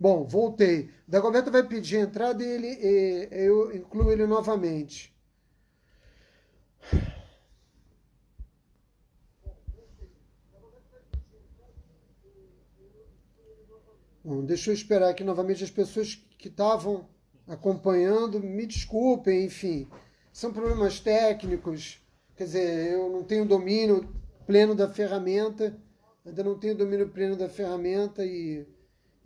Bom, voltei. O Dagoberto vai pedir a entrada e eu incluo ele novamente. Bom, deixa eu esperar aqui novamente as pessoas que estavam acompanhando, me desculpem, enfim. São problemas técnicos, quer dizer, eu não tenho domínio pleno da ferramenta, ainda não tenho domínio pleno da ferramenta e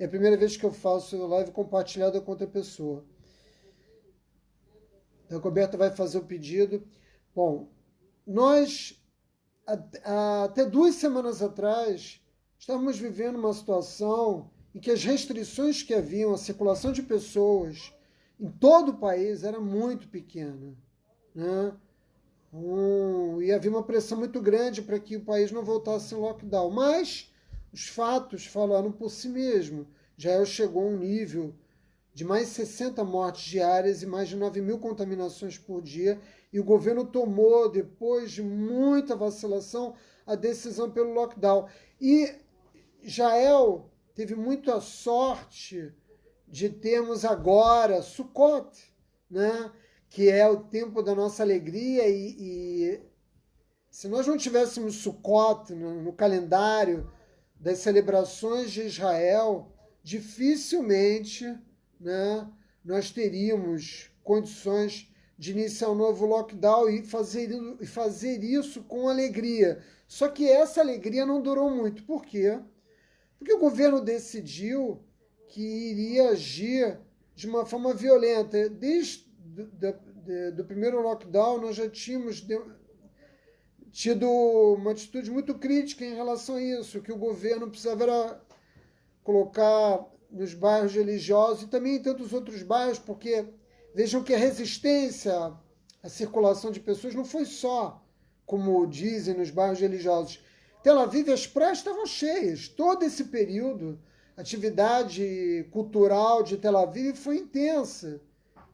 é a primeira vez que eu faço live compartilhada com outra pessoa. A Roberta vai fazer o pedido. Bom, nós, até 2 semanas atrás, estávamos vivendo uma situação em que as restrições que haviam à circulação de pessoas em todo o país era muito pequena, né? E havia uma pressão muito grande para que o país não voltasse em lockdown. Mas os fatos falaram por si mesmo. Israel chegou a um nível de mais 60 mortes diárias e mais de 9.000 contaminações por dia, e o governo tomou, depois de muita vacilação, a decisão pelo lockdown. E Israel teve muita sorte de termos agora Sukkot, né? Que é o tempo da nossa alegria, e se nós não tivéssemos Sukkot no calendário das celebrações de Israel, dificilmente, né, nós teríamos condições de iniciar um novo lockdown e fazer isso com alegria. Só que essa alegria não durou muito. Por quê? Porque o governo decidiu que iria agir de uma forma violenta. Desde do primeiro lockdown, nós já tínhamos tido uma atitude muito crítica em relação a isso, que o governo precisava era colocar nos bairros religiosos e também em tantos outros bairros, porque vejam que a resistência à circulação de pessoas não foi só, como dizem, nos bairros religiosos. Tel Aviv, as praias estavam cheias. Todo esse período, a atividade cultural de Tel Aviv foi intensa.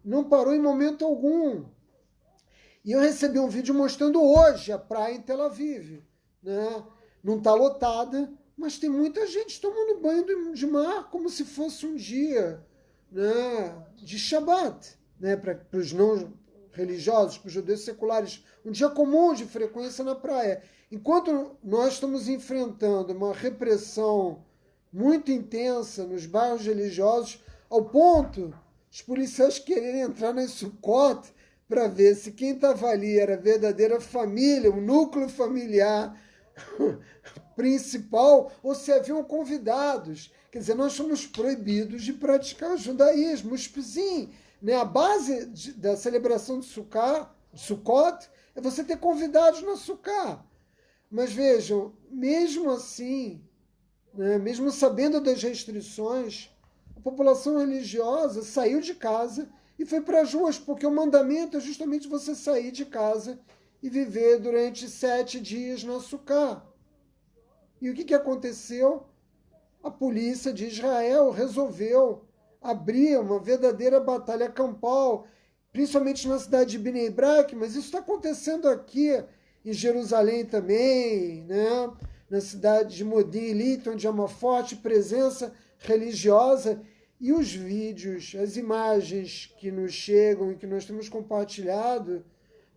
Não parou em momento algum. E eu recebi um vídeo mostrando hoje a praia em Tel Aviv, né? Não está lotada, mas tem muita gente tomando banho de mar como se fosse um dia, né, de Shabat, né, para os não religiosos, para os judeus seculares, um dia comum de frequência na praia. Enquanto nós estamos enfrentando uma repressão muito intensa nos bairros religiosos, ao ponto os policiais quererem entrar nas Sukkot para ver se quem estava ali era a verdadeira família, o núcleo familiar principal, ou se haviam convidados. Quer dizer, nós somos proibidos de praticar o judaísmo. Sim, né? A base da celebração de Sukkot é você ter convidados na Sukkah. Mas vejam, mesmo assim, né, mesmo sabendo das restrições, a população religiosa saiu de casa e foi para as ruas, porque o mandamento é justamente você sair de casa e viver durante 7 dias na Sukkah. E o que aconteceu? A polícia de Israel resolveu abrir uma verdadeira batalha campal, principalmente na cidade de Bnei Brak, mas isso está acontecendo aqui em Jerusalém também, né? Na cidade de Modin Ilit, onde há uma forte presença religiosa. E os vídeos, as imagens que nos chegam e que nós temos compartilhado,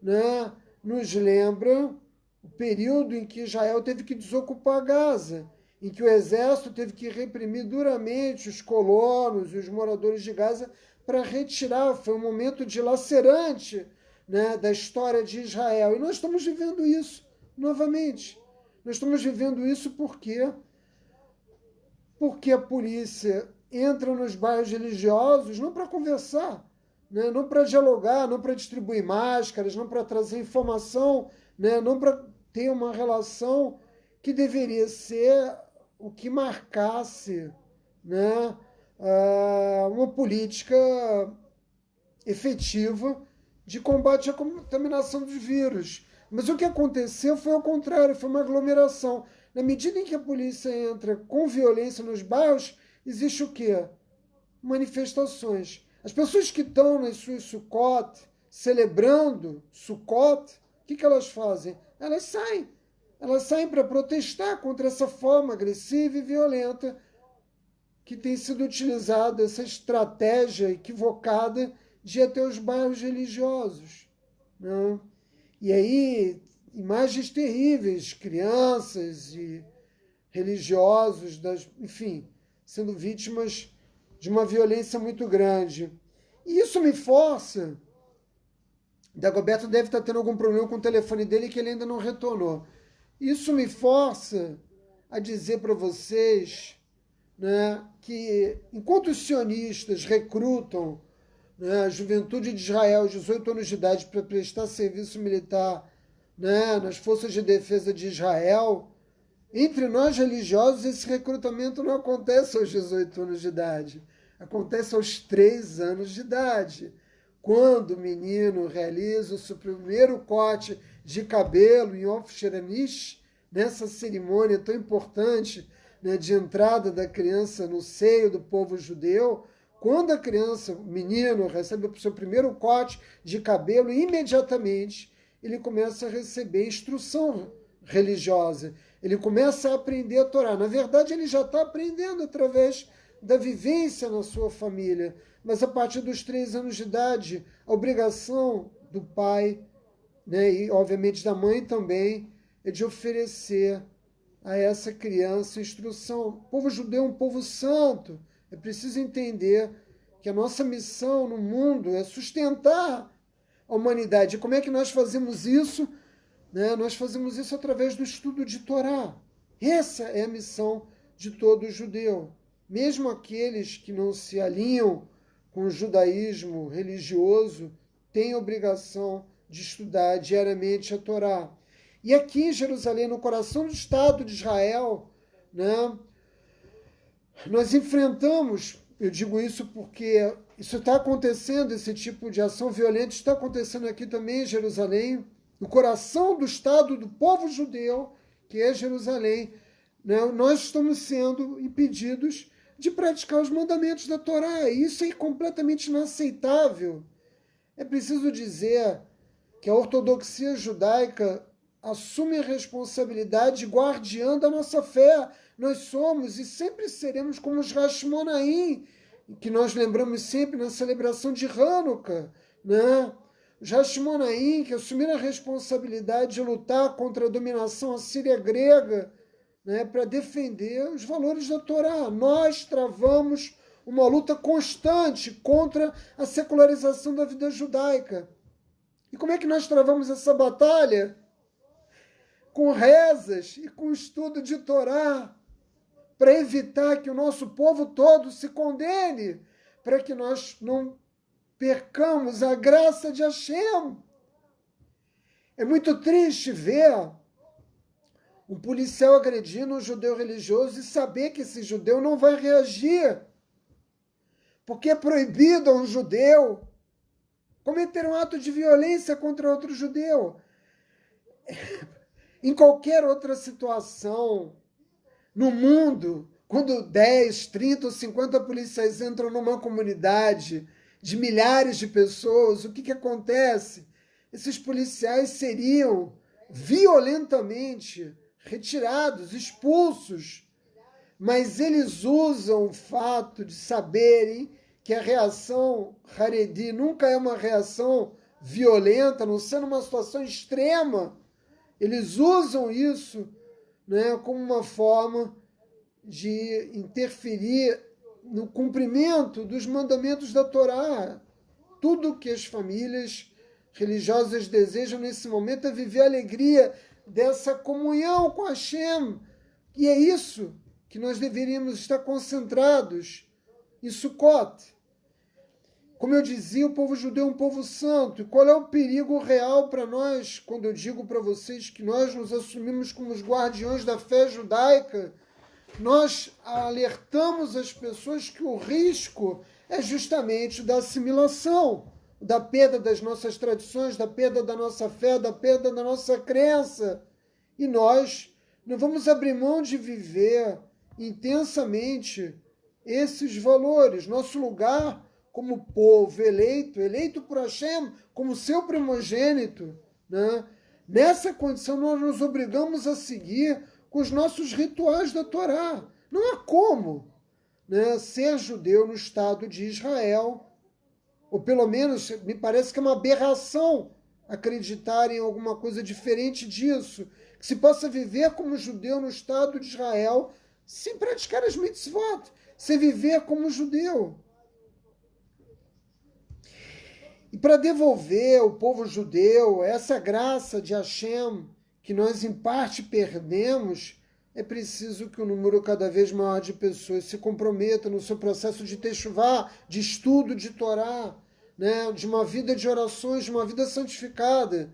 né, nos lembram o período em que Israel teve que desocupar Gaza, em que o exército teve que reprimir duramente os colonos e os moradores de Gaza para retirar. Foi um momento dilacerante, né, da história de Israel. E nós estamos vivendo isso novamente. Nós estamos vivendo isso por quê? Porque a polícia entra nos bairros religiosos não para conversar, né, não para dialogar, não para distribuir máscaras, não para trazer informação, né, não para ter uma relação que deveria ser o que marcasse, né, uma política efetiva de combate à contaminação dos vírus. Mas o que aconteceu foi ao contrário, foi uma aglomeração. Na medida em que a polícia entra com violência nos bairros, existe o quê? Manifestações. As pessoas que estão nas suas Sukkot, celebrando Sukkot, o que elas fazem? Elas saem. Elas saem para protestar contra essa forma agressiva e violenta que tem sido utilizada essa estratégia equivocada de ir até os bairros religiosos, né? E aí, imagens terríveis, crianças e religiosos, enfim, sendo vítimas de uma violência muito grande. E isso me força. Dagoberto deve estar tendo algum problema com o telefone dele que ele ainda não retornou. Isso me força a dizer para vocês, né, que enquanto os sionistas recrutam, né, a juventude de Israel aos 18 anos de idade para prestar serviço militar, né, nas forças de defesa de Israel, entre nós religiosos esse recrutamento não acontece aos 18 anos de idade, acontece aos 3 anos de idade, quando o menino realiza o seu primeiro corte de cabelo em Yom Shiranish, nessa cerimônia tão importante, né, de entrada da criança no seio do povo judeu. Quando a criança, o menino, recebe o seu primeiro corte de cabelo, imediatamente ele começa a receber instrução religiosa. Ele começa a aprender a Torá. Na verdade, ele já está aprendendo através da vivência na sua família. Mas a partir dos 3 anos de idade, a obrigação do pai, né, e obviamente da mãe também, é de oferecer a essa criança instrução. O povo judeu é um povo santo. É preciso entender que a nossa missão no mundo é sustentar a humanidade. E como é que nós fazemos isso? Né? Nós fazemos isso através do estudo de Torá. Essa é a missão de todo judeu. Mesmo aqueles que não se alinham com o judaísmo religioso têm a obrigação de estudar diariamente a Torá. E aqui em Jerusalém, no coração do Estado de Israel, né, nós enfrentamos, eu digo isso porque isso está acontecendo, esse tipo de ação violenta está acontecendo aqui também em Jerusalém, no coração do Estado do povo judeu, que é Jerusalém, né, nós estamos sendo impedidos de praticar os mandamentos da Torá. E isso é completamente inaceitável. É preciso dizer que a ortodoxia judaica assume a responsabilidade guardiã da nossa fé. Nós somos e sempre seremos como os Hashmonaim, que nós lembramos sempre na celebração de Hanukkah, né? Os Hashmonaim, que assumiram a responsabilidade de lutar contra a dominação assíria grega, né, para defender os valores da Torá. Nós travamos uma luta constante contra a secularização da vida judaica. E como é que nós travamos essa batalha? Com rezas e com estudo de Torá, para evitar que o nosso povo todo se condene, para que nós não percamos a graça de Hashem. É muito triste ver um policial agredindo um judeu religioso e saber que esse judeu não vai reagir, porque é proibido a um judeu cometer um ato de violência contra outro judeu. Em qualquer outra situação no mundo, quando 10, 30 ou 50 policiais entram numa comunidade de milhares de pessoas, o que acontece? Esses policiais seriam violentamente retirados, expulsos, mas eles usam o fato de saberem que a reação Haredi nunca é uma reação violenta, não sendo uma situação extrema. Eles usam isso, né, como uma forma de interferir no cumprimento dos mandamentos da Torá. Tudo que as famílias religiosas desejam nesse momento é viver a alegria dessa comunhão com Hashem. E é isso que nós deveríamos estar concentrados em Sukkot. Como eu dizia, o povo judeu é um povo santo. E qual é o perigo real para nós, quando eu digo para vocês que nós nos assumimos como os guardiões da fé judaica? Nós alertamos as pessoas que o risco é justamente da assimilação, da perda das nossas tradições, da perda da nossa fé, da perda da nossa crença. E nós não vamos abrir mão de viver intensamente esses valores. Nosso lugar como povo eleito por Hashem, como seu primogênito, né? Nessa condição nós nos obrigamos a seguir com os nossos rituais da Torá. Não há como. né, ser judeu no Estado de Israel, ou pelo menos me parece que é uma aberração acreditar em alguma coisa diferente disso, que se possa viver como judeu no Estado de Israel sem praticar as mitzvot, sem viver como judeu. E para devolver ao povo judeu essa graça de Hashem, que nós em parte perdemos, é preciso que um número cada vez maior de pessoas se comprometa no seu processo de teshuvá, de estudo de Torá, né, de uma vida de orações, de uma vida santificada.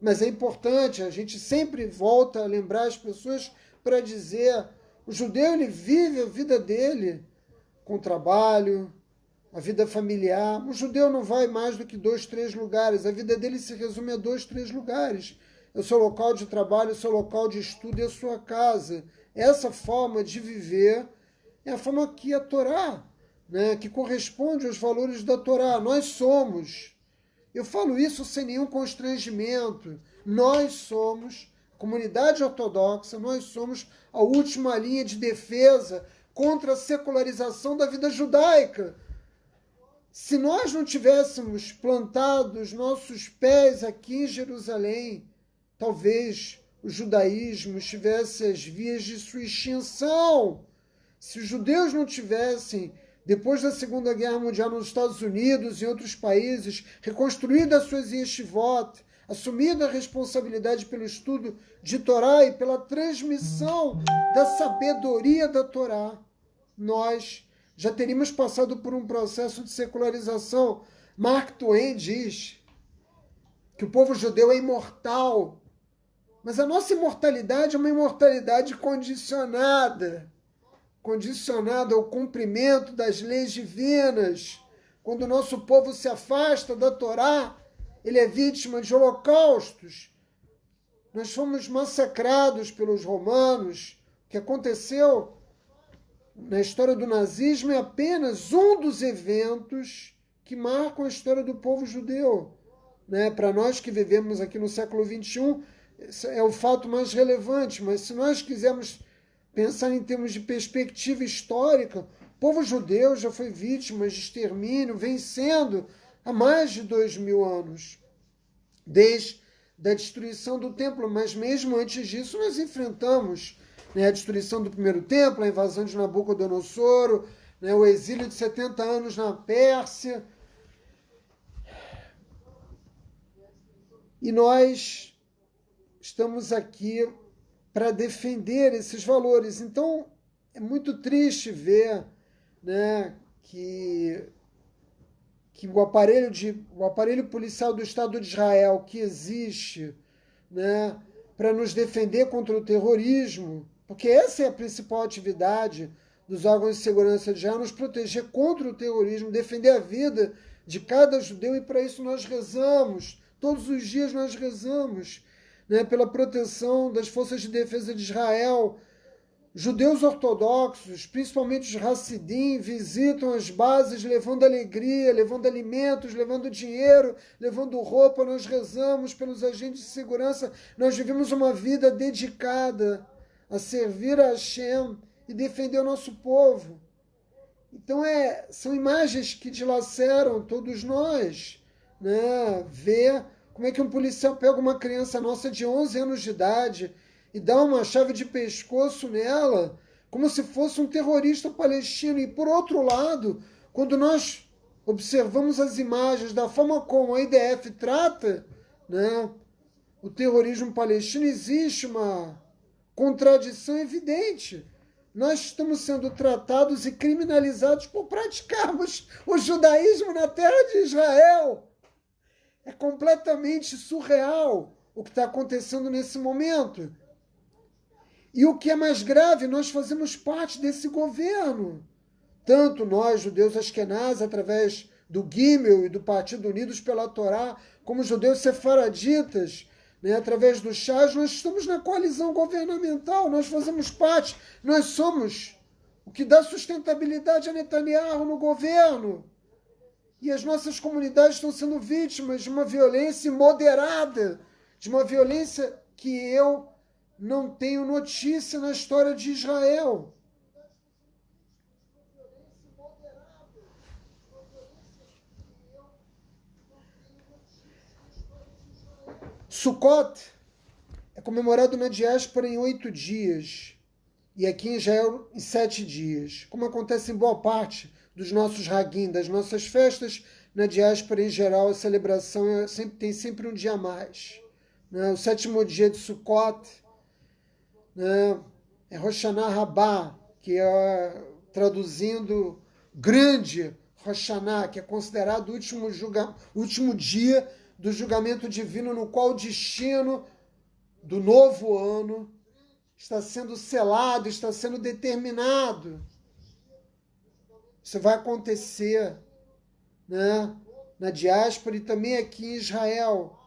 Mas é importante, a gente sempre volta a lembrar as pessoas para dizer, o judeu ele vive a vida dele com trabalho, a vida familiar. O judeu não vai mais do que 2, 3 lugares. A vida dele se resume a 2, 3 lugares. É o seu local de trabalho, é o seu local de estudo e a sua casa. Essa forma de viver é a forma que a Torá, né, que corresponde aos valores da Torá. Nós somos, eu falo isso sem nenhum constrangimento, nós somos, comunidade ortodoxa, nós somos a última linha de defesa contra a secularização da vida judaica. Se nós não tivéssemos plantado os nossos pés aqui em Jerusalém, talvez o judaísmo estivesse às vias de sua extinção. Se os judeus não tivessem, depois da Segunda Guerra Mundial nos Estados Unidos e em outros países, reconstruído as suas yeshivot, assumido a responsabilidade pelo estudo de Torá e pela transmissão da sabedoria da Torá, nós já teríamos passado por um processo de secularização. Mark Twain diz que o povo judeu é imortal, mas a nossa imortalidade é uma imortalidade condicionada ao cumprimento das leis divinas. Quando o nosso povo se afasta da Torá, ele é vítima de holocaustos. Nós fomos massacrados pelos romanos. O que aconteceu na história do nazismo é apenas um dos eventos que marcam a história do povo judeu. Né? Para nós que vivemos aqui no século XXI, é o fato mais relevante, mas se nós quisermos pensar em termos de perspectiva histórica, o povo judeu já foi vítima de extermínio, vem sendo há mais de 2000 anos, desde a destruição do templo, mas mesmo antes disso nós enfrentamos, né, a destruição do primeiro templo, a invasão de Nabucodonosor, né, o exílio de 70 anos na Pérsia. E nós estamos aqui para defender esses valores. Então, é muito triste ver, né, que o aparelho policial do Estado de Israel que existe, né, para nos defender contra o terrorismo, porque essa é a principal atividade dos órgãos de segurança de Israel, nos proteger contra o terrorismo, defender a vida de cada judeu, e para isso nós rezamos, todos os dias nós rezamos, né, pela proteção das forças de defesa de Israel. Judeus ortodoxos, principalmente os Hassidim, visitam as bases levando alegria, levando alimentos, levando dinheiro, levando roupa. Nós rezamos pelos agentes de segurança. Nós vivemos uma vida dedicada a servir a Hashem e defender o nosso povo. Então são imagens que dilaceram todos nós, né? Ver como é que um policial pega uma criança nossa de 11 anos de idade e dá uma chave de pescoço nela, como se fosse um terrorista palestino. E, por outro lado, quando nós observamos as imagens da forma como a IDF trata, né, o terrorismo palestino, existe uma contradição evidente. Nós estamos sendo tratados e criminalizados por praticarmos o judaísmo na terra de Israel. É completamente surreal o que está acontecendo nesse momento. E o que é mais grave, nós fazemos parte desse governo. Tanto nós, judeus askenazes, através do Gimel e do Partido Unidos pela Torá, como judeus sefaraditas, né, através do Shas, nós estamos na coalizão governamental, nós fazemos parte, nós somos o que dá sustentabilidade a Netanyahu no governo. E as nossas comunidades estão sendo vítimas de uma violência moderada, de uma violência que eu não tenho notícia na história de Israel. Sukkot é comemorado na diáspora em 8 dias e aqui em Israel em 7 dias, como acontece em boa parte dos nossos Hagim, das nossas festas. Na diáspora em geral a celebração tem sempre um dia a mais, né? O 7º dia de Sukkot, né, é Rosh Hashanah Rabbah, que é, traduzindo, grande Rosh Hashanah, que é considerado o último dia do julgamento divino, no qual o destino do novo ano está sendo selado, está sendo determinado. Isso vai acontecer, né, na diáspora e também aqui em Israel.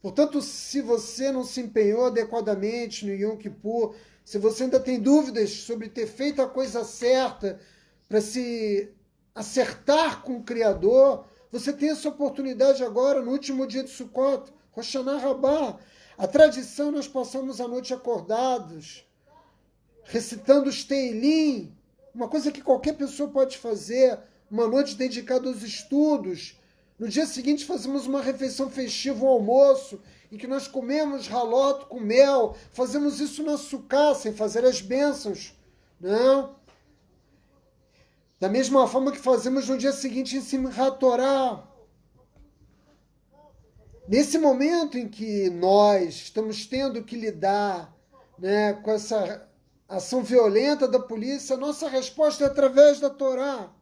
Portanto, se você não se empenhou adequadamente no Yom Kippur, se você ainda tem dúvidas sobre ter feito a coisa certa para se acertar com o Criador, você tem essa oportunidade agora, no último dia de Sukkot, Rosh Hashanah Rabbah. A tradição, nós passamos a noite acordados, recitando os Teilim, uma coisa que qualquer pessoa pode fazer, uma noite dedicada aos estudos. No dia seguinte fazemos uma refeição festiva, um almoço, em que nós comemos raloto com mel, fazemos isso na sucá, sem fazer as bênçãos, né? Da mesma forma que fazemos no dia seguinte em Simchat Torah. Nesse momento em que nós estamos tendo que lidar, né, com essa ação violenta da polícia, a nossa resposta é através da Torá.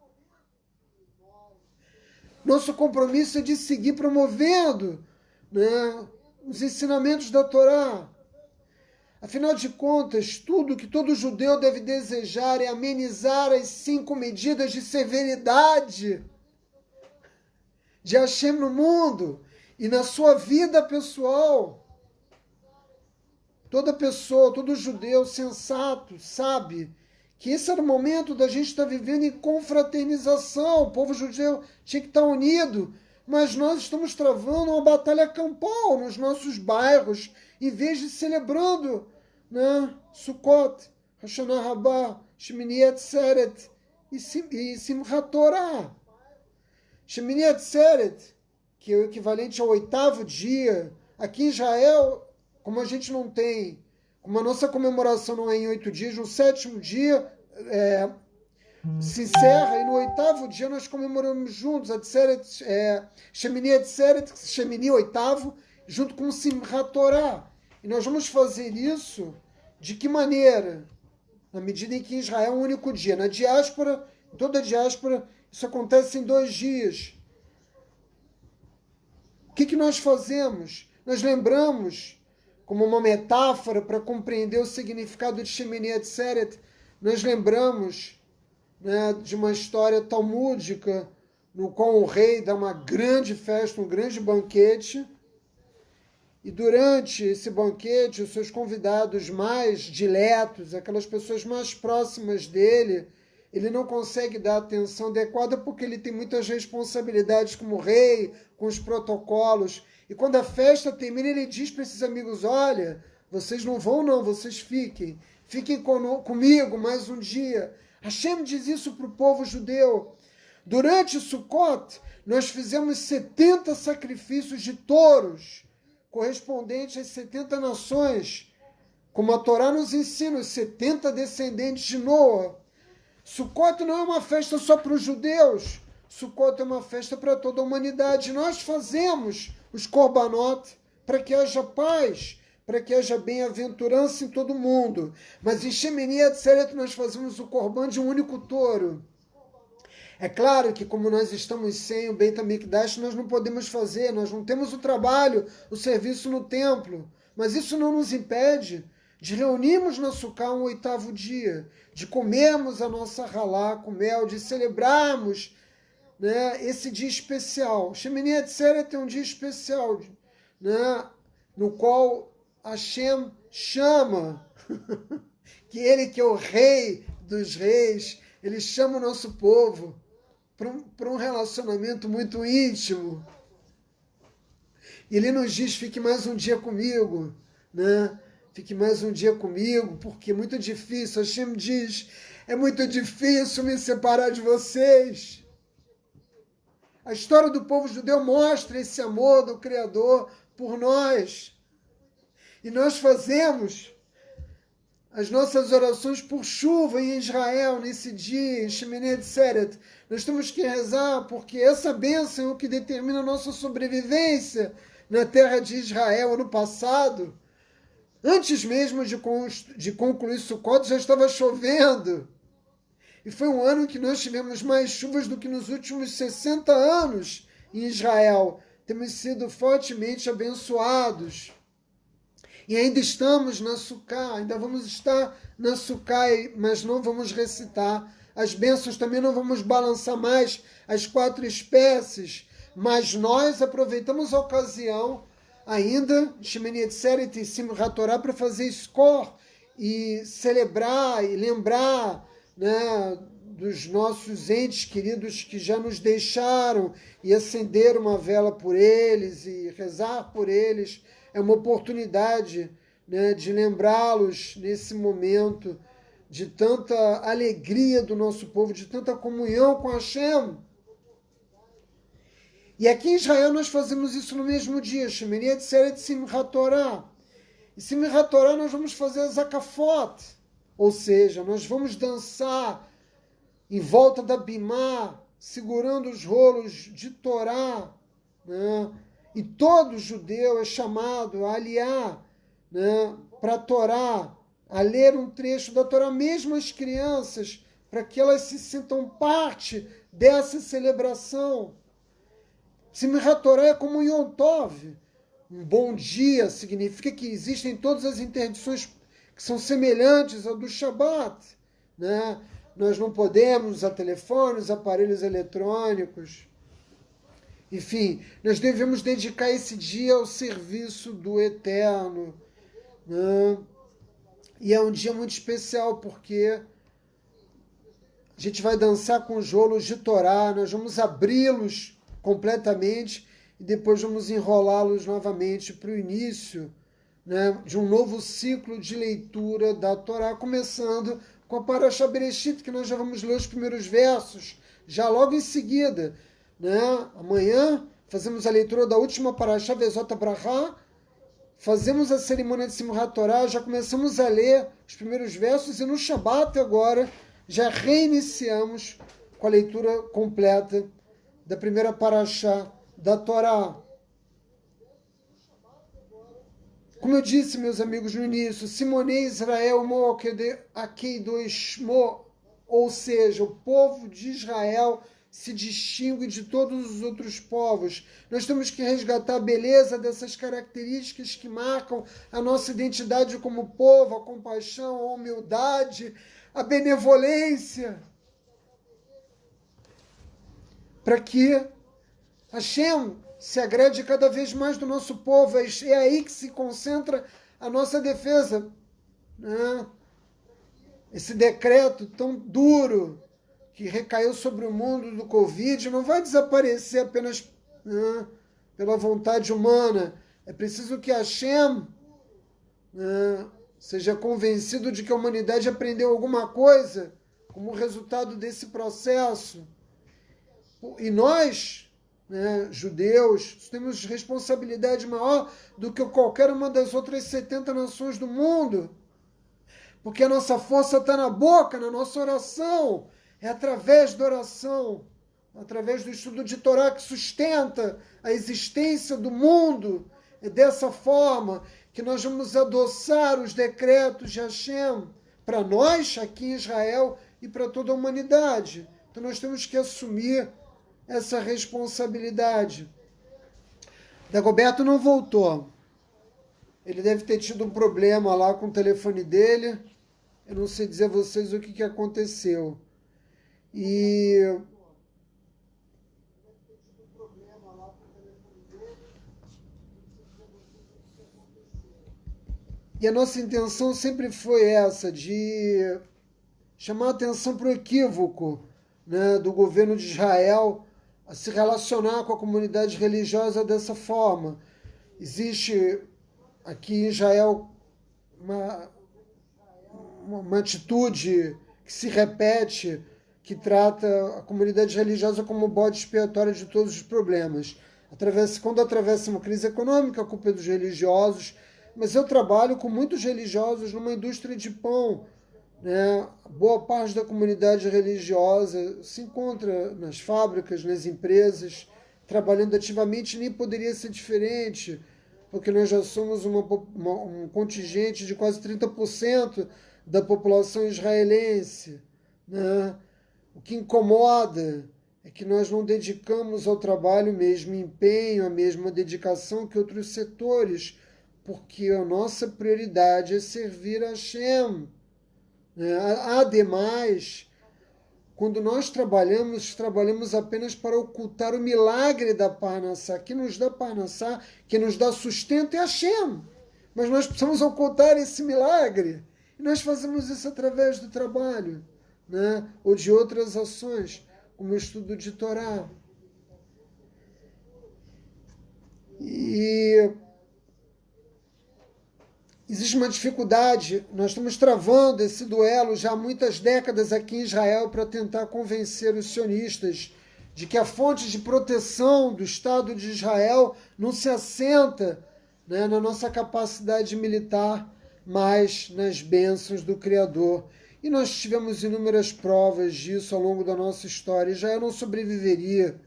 Nosso compromisso é de seguir promovendo, né, os ensinamentos da Torá. Afinal de contas, tudo que todo judeu deve desejar é amenizar as 5 medidas de severidade de Hashem no mundo e na sua vida pessoal. Toda pessoa, todo judeu sensato sabe que esse era o momento da gente estar vivendo em confraternização. O povo judeu tinha que estar unido, mas nós estamos travando uma batalha campal nos nossos bairros, em vez de celebrando, né, Sukkot, Rosh Hashanah Rabbah, Shemini Atzeret e Simchat Torah. Shemini Atzeret, que é o equivalente ao 8º dia, aqui em Israel, como a gente não tem, como a nossa comemoração não é em 8 dias, no 7º dia se encerra, e no 8º dia nós comemoramos juntos, Shemini Atzeret, Shemini 8º, junto com o Simchat Torah. E nós vamos fazer isso de que maneira? Na medida em que Israel é um único dia. Na diáspora, em toda a diáspora, isso acontece em 2 dias. O que nós fazemos? Nós lembramos, como uma metáfora para compreender o significado de Shemini Atzeret, nós lembramos, né, de uma história talmúdica no qual o rei dá uma grande festa, um grande banquete, e durante esse banquete os seus convidados mais diletos, aquelas pessoas mais próximas dele, ele não consegue dar atenção adequada porque ele tem muitas responsabilidades como rei, com os protocolos. E quando a festa termina, ele diz para esses amigos, olha, vocês não vão não, vocês fiquem comigo mais um dia. Hashem diz isso para o povo judeu. Durante Sukkot, nós fizemos 70 sacrifícios de touros, correspondentes às 70 nações, como a Torá nos ensina, os 70 descendentes de Noa. Sukkot não é uma festa só para os judeus, Sukkot é uma festa para toda a humanidade. Nós fazemos os korbanot para que haja paz, para que haja bem-aventurança em todo mundo. Mas em Shemini Atzeret nós fazemos o korban de um único touro. É claro que como nós estamos sem o Beit HaMikdash, nós não podemos fazer, nós não temos o trabalho, o serviço no templo. Mas isso não nos impede de reunirmos na Sukkah um 8º dia, de comermos a nossa halá com mel, de celebrarmos, né, esse dia especial. Shemini Atzeret é um dia especial, né, no qual Hashem chama, que ele que é o rei dos reis, ele chama o nosso povo para um relacionamento muito íntimo. E ele nos diz, fique mais um dia comigo, né? Fique mais um dia comigo, porque é muito difícil. Hashem diz, é muito difícil me separar de vocês. A história do povo judeu mostra esse amor do Criador por nós. E nós fazemos as nossas orações por chuva em Israel, nesse dia, em Shemini Atzeret. Nós temos que rezar porque essa bênção é o que determina a nossa sobrevivência na terra de Israel. Ano passado, antes mesmo de concluir Sukkot, já estava chovendo. E foi um ano em que nós tivemos mais chuvas do que nos últimos 60 anos em Israel. Temos sido fortemente abençoados. E ainda estamos na Sukkah, ainda vamos estar na Sukkah, mas não vamos recitar as bênçãos, também não vamos balançar mais as 4 espécies, mas nós aproveitamos a ocasião ainda, Shemini Atzeret e Simchat Torah, para fazer score e celebrar e lembrar, né, dos nossos entes queridos que já nos deixaram e acender uma vela por eles e rezar por eles. É uma oportunidade, né, de lembrá-los nesse momento de tanta alegria do nosso povo, de tanta comunhão com Hashem. E aqui em Israel nós fazemos isso no mesmo dia, Shemini Atzeret Simchat Torah. E Simchat Torah nós vamos fazer a Zakafot, ou seja, nós vamos dançar em volta da Bimá, segurando os rolos de Torá, né? E todo judeu é chamado a aliar, né, para a Torá, a ler um trecho da Torá, mesmo as crianças, para que elas se sintam parte dessa celebração. Simchat Torá é como Yom Tov. Um bom dia significa que existem todas as interdições que são semelhantes ao do Shabat, né? Nós não podemos usar telefones, aparelhos eletrônicos. Enfim, nós devemos dedicar esse dia ao serviço do Eterno, né? E é um dia muito especial porque a gente vai dançar com os rolos de Torá, nós vamos abri-los completamente e depois vamos enrolá-los novamente para o início, né, de um novo ciclo de leitura da Torá, começando com a Parashá Bereshit, que nós já vamos ler os primeiros versos, já logo em seguida. Né? Amanhã fazemos a leitura da última Parashá, Vezot Abrahá, fazemos a cerimônia de Simchat Torah, já começamos a ler os primeiros versos e no Shabat agora já reiniciamos com a leitura completa da primeira Parashá da Torá. Como eu disse, meus amigos, no início, Simonei Israel Mo Akeido Shmo, ou seja, o povo de Israel se distingue de todos os outros povos. Nós temos que resgatar a beleza dessas características que marcam a nossa identidade como povo, a compaixão, a humildade, a benevolência, para que Hashem se agrade cada vez mais do nosso povo. É aí que se concentra a nossa defesa, né? Esse decreto tão duro que recaiu sobre o mundo do Covid não vai desaparecer apenas, né, pela vontade humana. É preciso que Hashem, né, seja convencido de que a humanidade aprendeu alguma coisa como resultado desse processo. E nós, né, judeus, temos responsabilidade maior do que qualquer uma das outras 70 nações do mundo, porque a nossa força está na boca, na nossa oração. É através da oração, através do estudo de Torá que sustenta a existência do mundo. É dessa forma que nós vamos adoçar os decretos de Hashem para nós, aqui em Israel, e para toda a humanidade. Então nós temos que assumir essa responsabilidade. Dagoberto não voltou. Ele deve ter tido um problema lá com o telefone dele. Eu não sei dizer a vocês o que aconteceu. E a nossa intenção sempre foi essa, de chamar a atenção para o equívoco, né, do governo de Israel a se relacionar com a comunidade religiosa dessa forma. Existe aqui em Israel uma atitude que se repete, que trata a comunidade religiosa como bode expiatório de todos os problemas. Quando atravessa uma crise econômica, a culpa é dos religiosos, mas eu trabalho com muitos religiosos numa indústria de pão, né? Boa parte da comunidade religiosa se encontra nas fábricas, nas empresas, trabalhando ativamente, nem poderia ser diferente, porque nós já somos um contingente de quase 30% da população israelense, né? O que incomoda é que nós não dedicamos ao trabalho o mesmo empenho, a mesma dedicação que outros setores, porque a nossa prioridade é servir a Hashem. Ademais, quando nós trabalhamos apenas para ocultar o milagre da Parnassá. Que nos dá Parnassá, que nos dá sustento é Hashem. Mas nós precisamos ocultar esse milagre. E nós fazemos isso através do trabalho, né? Ou de outras ações, como o estudo de Torá. E existe uma dificuldade, nós estamos travando esse duelo já há muitas décadas aqui em Israel para tentar convencer os sionistas de que a fonte de proteção do Estado de Israel não se assenta, né, na nossa capacidade militar, mas nas bênçãos do Criador. E nós tivemos inúmeras provas disso ao longo da nossa história. Israel não sobreviveria,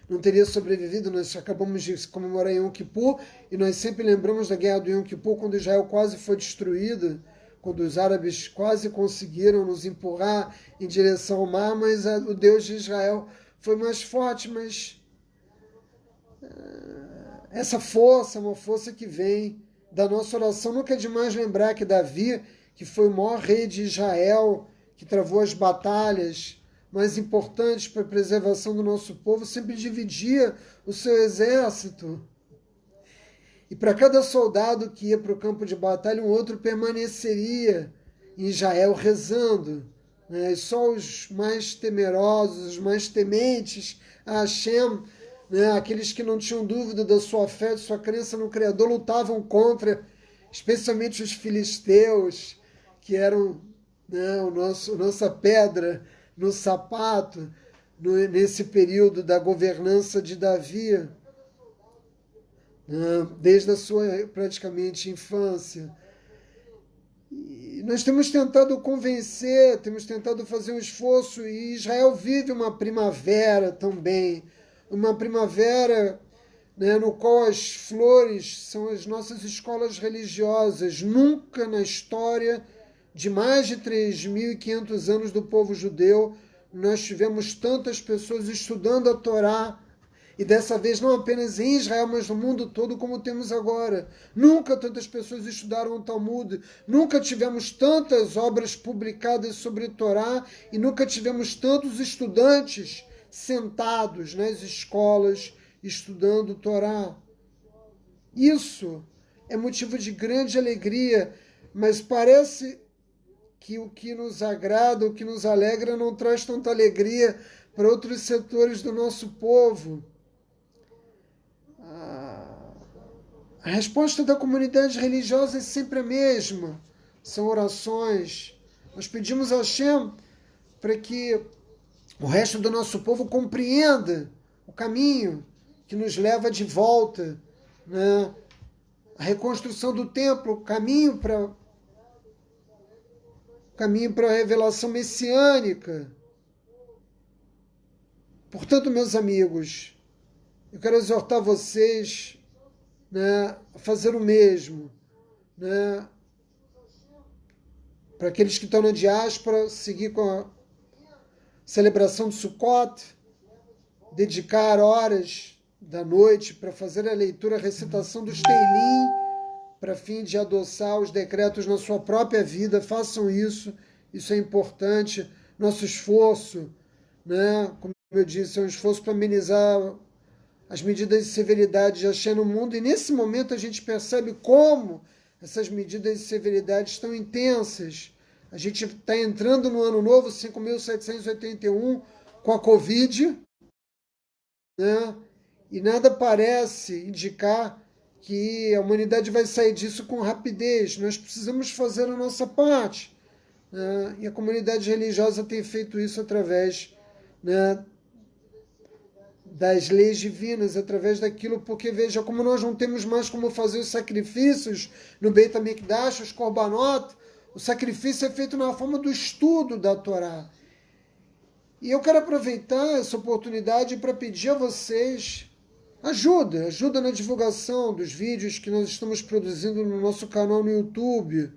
não teria sobrevivido. Nós acabamos de comemorar Yom Kippur e nós sempre lembramos da guerra do Yom Kippur, quando Israel quase foi destruída, quando os árabes quase conseguiram nos empurrar em direção ao mar, mas o Deus de Israel foi mais forte. Mas essa força é uma força que vem da nossa oração. Nunca é demais lembrar que Davi, que foi o maior rei de Israel, que travou as batalhas mais importantes para a preservação do nosso povo, sempre dividia o seu exército. E para cada soldado que ia para o campo de batalha, um outro permaneceria em Israel rezando, né? E só os mais temerosos, os mais tementes a Hashem, né? Aqueles que não tinham dúvida da sua fé, de sua crença no Criador, lutavam contra, especialmente os filisteus, que eram, né, nossa pedra no sapato nesse período da governança de Davi, desde a sua praticamente infância. E nós temos tentado convencer, temos tentado fazer um esforço, e Israel vive uma primavera também, uma primavera, né, no qual as flores são as nossas escolas religiosas. Nunca na história de mais de 3.500 anos do povo judeu nós tivemos tantas pessoas estudando a Torá, e dessa vez não apenas em Israel, mas no mundo todo, como temos agora. Nunca tantas pessoas estudaram o Talmud, nunca tivemos tantas obras publicadas sobre Torá, e nunca tivemos tantos estudantes sentados nas escolas estudando Torá. Isso é motivo de grande alegria, mas parece que o que nos agrada, o que nos alegra, não traz tanta alegria para outros setores do nosso povo. A resposta da comunidade religiosa é sempre a mesma. São orações. Nós pedimos a Hashem para que o resto do nosso povo compreenda o caminho que nos leva de volta, né? A reconstrução do templo, caminho para a revelação messiânica. Portanto, meus amigos, eu quero exortar vocês, né, a fazer o mesmo, né? Para aqueles que estão na diáspora, seguir com a celebração de Sukkot, dedicar horas da noite para fazer a leitura, a recitação dos Teilim, para fim de adoçar os decretos na sua própria vida. Façam isso é importante. Nosso esforço, né, como eu disse, é um esforço para amenizar as medidas de severidade de Hashem no mundo, e nesse momento a gente percebe como essas medidas de severidade estão intensas. A gente está entrando no ano novo, 5.781, com a Covid, né? E nada parece indicar que a humanidade vai sair disso com rapidez. Nós precisamos fazer a nossa parte, né? E a comunidade religiosa tem feito isso através, né, das leis divinas, através daquilo, porque veja, como nós não temos mais como fazer os sacrifícios no Beit HaMikdash, os korbanot, o sacrifício é feito na forma do estudo da Torá. E eu quero aproveitar essa oportunidade para pedir a vocês ajuda na divulgação dos vídeos que nós estamos produzindo no nosso canal no YouTube,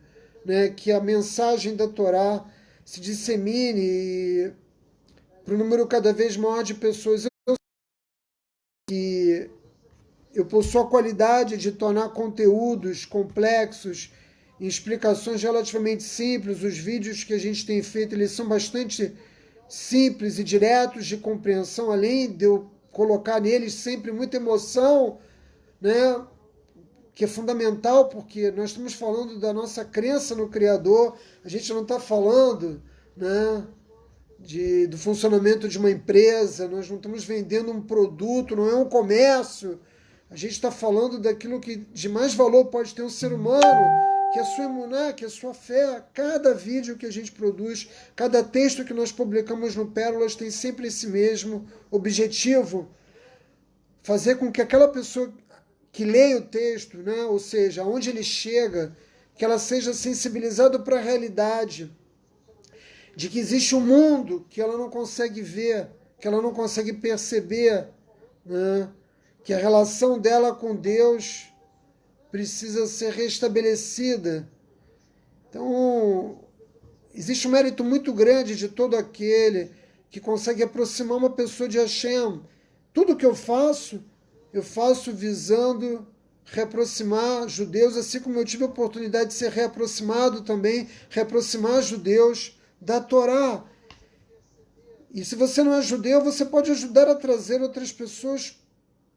né, que a mensagem da Torá se dissemine para um número cada vez maior de pessoas. Que eu possuo a qualidade de tornar conteúdos complexos em explicações relativamente simples. Os vídeos que a gente tem feito, eles são bastante simples e diretos de compreensão, além de eu colocar neles sempre muita emoção, né? Que é fundamental, porque nós estamos falando da nossa crença no Criador, a gente não está falando, né, do funcionamento de uma empresa, nós não estamos vendendo um produto, não é um comércio, a gente está falando daquilo que de mais valor pode ter um ser humano, que é a sua emuná, que é a sua fé. Cada vídeo que a gente produz, cada texto que nós publicamos no Pérolas tem sempre esse mesmo objetivo, fazer com que aquela pessoa que leia o texto, né, ou seja, aonde ele chega, que ela seja sensibilizada para a realidade, de que existe um mundo que ela não consegue ver, que ela não consegue perceber, né? Que a relação dela com Deus precisa ser restabelecida. Então, existe um mérito muito grande de todo aquele que consegue aproximar uma pessoa de Hashem. Tudo que eu faço visando reaproximar judeus, assim como eu tive a oportunidade de ser reaproximado também, reaproximar judeus da Torá. E se você não é judeu, você pode ajudar a trazer outras pessoas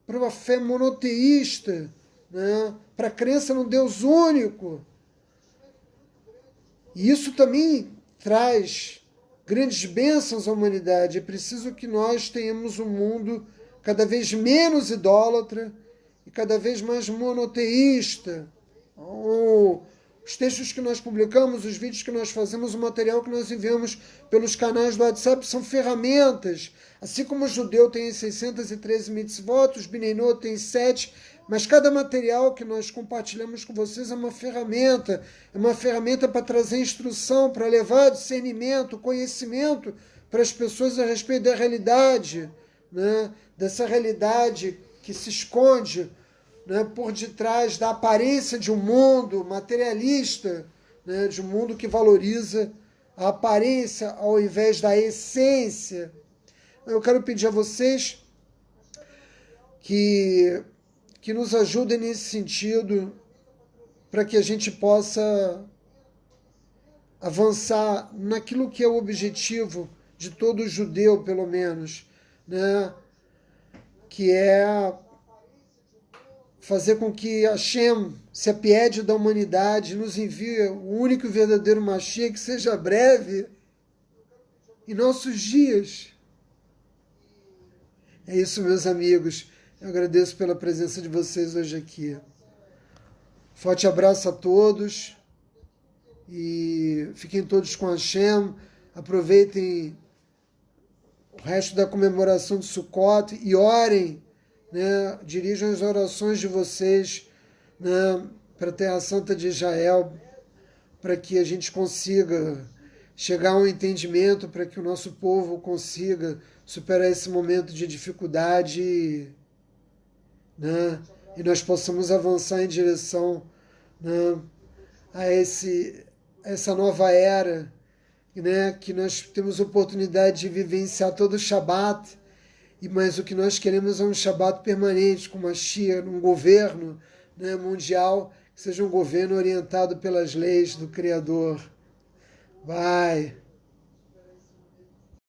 para uma fé monoteísta, né? Para a crença num Deus único. E isso também traz grandes bênçãos à humanidade. É preciso que nós tenhamos um mundo cada vez menos idólatra e cada vez mais monoteísta. Os textos que nós publicamos, os vídeos que nós fazemos, o material que nós enviamos pelos canais do WhatsApp são ferramentas. Assim como o judeu tem 613 mitzvot, os Bineinot tem 7, mas cada material que nós compartilhamos com vocês é uma ferramenta para trazer instrução, para levar discernimento, conhecimento para as pessoas a respeito da realidade, né? Dessa realidade que se esconde, né, por detrás da aparência de um mundo materialista, né, de um mundo que valoriza a aparência ao invés da essência. Eu quero pedir a vocês que nos ajudem nesse sentido, para que a gente possa avançar naquilo que é o objetivo de todo judeu, pelo menos, né, que é fazer com que Hashem se apiede da humanidade, nos envie o único e verdadeiro Mashiach, que seja breve em nossos dias. É isso, meus amigos. Eu agradeço pela presença de vocês hoje aqui. Forte abraço a todos e fiquem todos com Hashem. Aproveitem o resto da comemoração de Sukkot e orem, né? Dirijam as orações de vocês, né, para a Terra Santa de Israel, para que a gente consiga chegar a um entendimento, para que o nosso povo consiga superar esse momento de dificuldade, né, e nós possamos avançar em direção, né, a essa nova era, né, que nós temos oportunidade de vivenciar todo o Shabat. Mas o que nós queremos é um Shabat permanente, com Mashiach, um governo, né, mundial, que seja um governo orientado pelas leis do Criador. Vai!